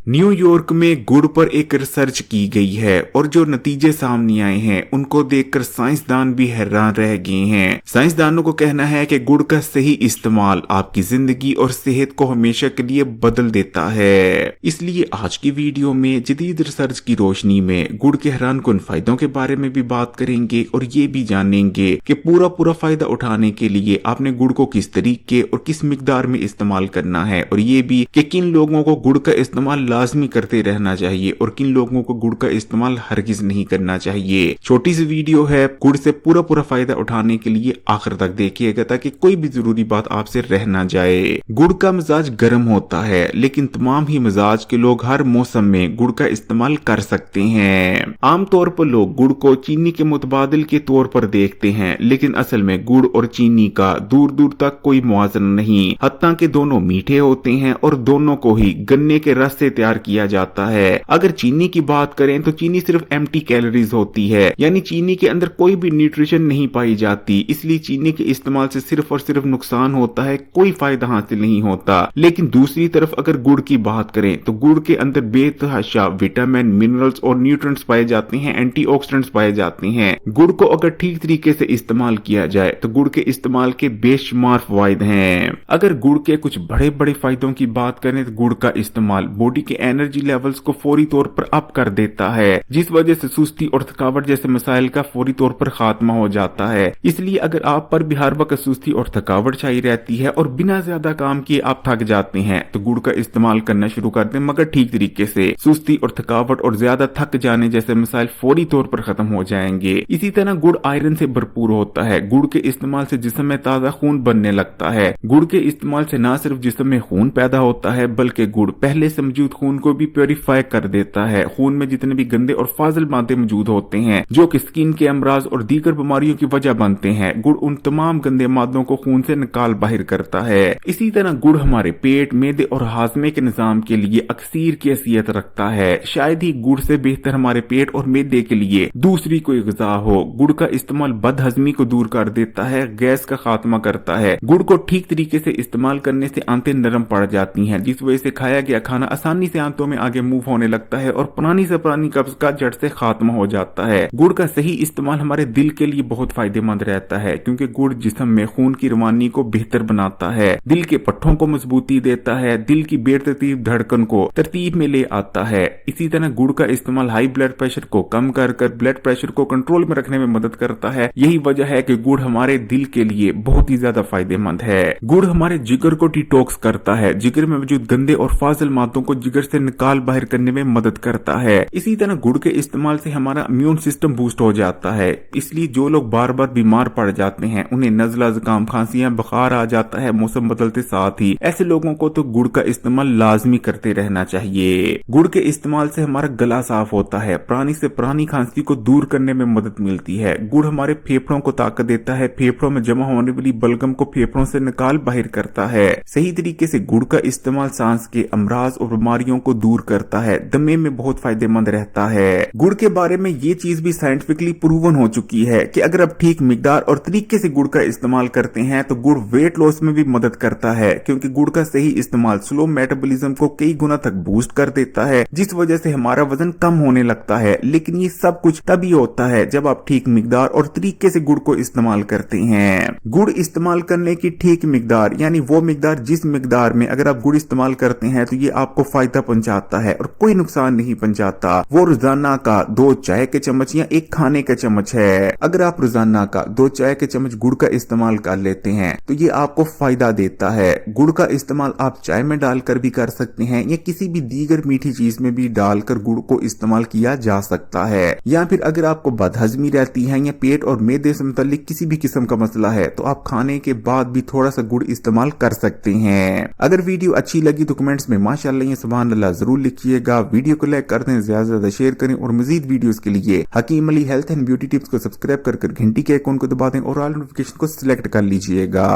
New York में गुड़ पर एक रिसर्च की गई है और जो नतीजे सामने आए हैं उनको देखकर साइंसदान भी हैरान रह गए हैं। साइंसदानों को कहना है कि गुड़ का सही इस्तेमाल आपकी जिंदगी और सेहत को हमेशा के लिए बदल देता है। इसलिए आज की वीडियो में जदीद रिसर्च की रोशनी में गुड़ के हैरानकुन फायदों के बारे में भी बात करेंगे और ये भी जानेंगे कि पूरा फायदा उठाने के लिए आपने गुड़ को किस तरीके और किस मिकदार में इस्तेमाल करना है, और ये भी कि किन लोगों को गुड़ का इस्तेमाल लाजमी करते रहना चाहिए और किन लोगों को गुड़ का इस्तेमाल हरगिज नहीं करना चाहिए। छोटी सी वीडियो है, गुड़ से पूरा फायदा उठाने के लिए आखिर तक देखिएगा ताकि कोई भी जरूरी बात आपसे रह ना जाए। गुड़ का मिजाज गर्म होता है लेकिन तमाम ही मिजाज के लोग हर मौसम में गुड़ का इस्तेमाल कर सकते हैं। आमतौर पर लोग गुड़ को चीनी के मुतबादिल के तौर पर देखते हैं, लेकिन असल में गुड़ और चीनी का दूर दूर तक कोई मुआवजा नहीं। हत्ता के दोनों मीठे होते हैं और दोनों को ही गन्ने के रस से तैयार किया जाता है। अगर चीनी की बात करें तो चीनी सिर्फ एम्प्टी कैलोरीज होती है, यानी चीनी के अंदर कोई भी न्यूट्रिशन नहीं पाई जाती। इसलिए चीनी के इस्तेमाल से सिर्फ और सिर्फ नुकसान होता है, कोई फायदा हासिल नहीं होता। लेकिन दूसरी तरफ अगर गुड़ की बात करें तो गुड़ के अंदर बेतहाशा विटामिन, मिनरल्स और न्यूट्रिएंट्स पाए जाते हैं, एंटीऑक्सीडेंट्स पाए जाते हैं। गुड़ को अगर ठीक तरीके से इस्तेमाल किया जाए तो गुड़ के इस्तेमाल के बेशुमार फायदे हैं। अगर गुड़ के कुछ बड़े फायदों की बात करें तो गुड़ का इस्तेमाल बॉडी के एनर्जी लेवल्स को फौरी तौर पर अप कर देता है, जिस वजह से सुस्ती और थकावट जैसे मसाइल का फौरी तौर पर खात्मा हो जाता है। इसलिए अगर आप पर भी हर वक्त सुस्ती और थकावट छाई रहती है और बिना ज्यादा काम किए आप थक जाते हैं तो गुड़ का इस्तेमाल करना शुरू कर दें, मगर ठीक तरीके से। सुस्ती और थकावट और ज्यादा थक जाने जैसे मसाइल फौरी तौर पर खत्म हो जाएंगे। इसी तरह गुड़ आयरन से भरपूर होता है। गुड़ के इस्तेमाल से जिस्म में ताजा खून बनने लगता है। गुड़ के इस्तेमाल से न सिर्फ जिस्म में खून पैदा होता है बल्कि गुड़ पहले से मौजूद खून को भी प्योरीफाई कर देता है। खून में जितने भी गंदे और फाजिल मादे मौजूद होते हैं जो कि स्किन के अमराज और दीगर बीमारियों की वजह बनते हैं, गुड़ उन तमाम गंदे मादों को खून से निकाल बाहर करता है। इसी तरह गुड़ हमारे पेट, मैदे और हाजमे के निजाम के लिए अक्सीर की हैसियत रखता है। शायद ही गुड़ से बेहतर हमारे पेट और मैदे के लिए दूसरी कोई ग़िज़ा हो। गुड़ का इस्तेमाल बदहजमी को दूर कर देता है, गैस का खात्मा करता है। गुड़ को ठीक तरीके से इस्तेमाल करने से आंतें नरम पड़ जाती हैं, जिस वजह से खाया गया खाना आसानी से आंतों में आगे मूव होने लगता है और पुरानी से पुरानी कब्ज का जड़ से खात्मा हो जाता है। गुड़ का सही इस्तेमाल हमारे दिल के लिए बहुत फायदेमंद रहता है, क्योंकि गुड़ जिस्म में खून की रवानी को बेहतर बनाता है, दिल के पट्टों को मजबूती देता है, दिल की बेतरतीब धड़कन को तरतीब में ले आता है। इसी तरह गुड़ का इस्तेमाल हाई ब्लड प्रेशर को कम कर ब्लड प्रेशर को कंट्रोल में रखने में मदद करता है। यही वजह है कि गुड़ हमारे दिल के लिए बहुत ही ज्यादा फायदेमंद है। गुड़ हमारे जिगर को डिटॉक्स करता है, जिगर में मौजूद गंदे और फाजिल मादों को जिगर से निकाल बाहर करने में मदद करता है। इसी तरह गुड़ के इस्तेमाल से हमारा इम्यून सिस्टम बूस्ट हो जाता है। इसलिए जो लोग बार बार बीमार पड़ जाते हैं, उन्हें नज़ला, जुकाम, खांसियां, बुखार आ जाता है मौसम बदलते साथ ही, ऐसे लोगों को तो गुड़ का इस्तेमाल लाजमी करते रहना चाहिए। गुड़ के इस्तेमाल से हमारा गला साफ होता है, पुरानी से पुरानी खांसी को दूर करने में मदद मिलती है। गुड़ हमारे फेफड़ों को ताकत देता है, फेफड़ों में जमा होने वाली बलगम को फेफड़ों से निकाल बाहर करता है। सही तरीके से गुड़ का इस्तेमाल सांस के अमराज और बीमारियों को दूर करता है, दमे में बहुत फायदेमंद रहता है। गुड़ के बारे में ये चीज भी साइंटिफिकली प्रूवन हो चुकी है कि अगर आप ठीक मिकदार और तरीके से गुड़ का इस्तेमाल करते हैं तो गुड़ वेट लॉस में भी मदद करता है, क्योंकि गुड़ का सही इस्तेमाल स्लो मेटाबॉलिज्म को कई गुना तक बूस्ट कर देता है, जिस वजह से हमारा वजन कम होने लगता है। लेकिन ये सब कुछ तभी होता है जब आप ठीक मिकदार और तरीके से गुड़ को इस्तेमाल करते हैं। गुड़ इस्तेमाल करने की ठीक मिकदार, यानी वो मिकदार जिस मिकदार में अगर आप गुड़ इस्तेमाल करते हैं तो ये आपको फायदा पहुंचाता है और कोई नुकसान नहीं पहुंचाता। वो रोजाना का 2 चाय के चम्मच या 1 खाने का चम्मच है। अगर आप रोजाना का 2 चाय के चम्मच गुड़ का इस्तेमाल कर लेते हैं तो ये आपको फायदा देता है। गुड़ का इस्तेमाल आप चाय में डालकर भी कर सकते हैं या किसी भी दीगर मीठी चीज में भी डालकर गुड़ को इस्तेमाल किया जा सकता है। या फिर अगर आपको बदहजमी रहती है या पेट और मैदे से मुताल्लिक किसी भी किस्म का मसला है तो आप खाने के बाद भी थोड़ा सा गुड़ इस्तेमाल कर सकते हैं। अगर वीडियो अच्छी लगी तो कमेंट्स में माशाअल्लाह या सुभान अल्लाह जरूर लिखिएगा। वीडियो को लाइक कर दें, ज्यादा से ज्यादा शेयर करें और मजीद वीडियोस के लिए Hakeem Ali health and beauty tips को सब्सक्राइब कर घंटी के आइकॉन को दबा दें और ऑल नोटिफिकेशन को सिलेक्ट कर लीजिएगा।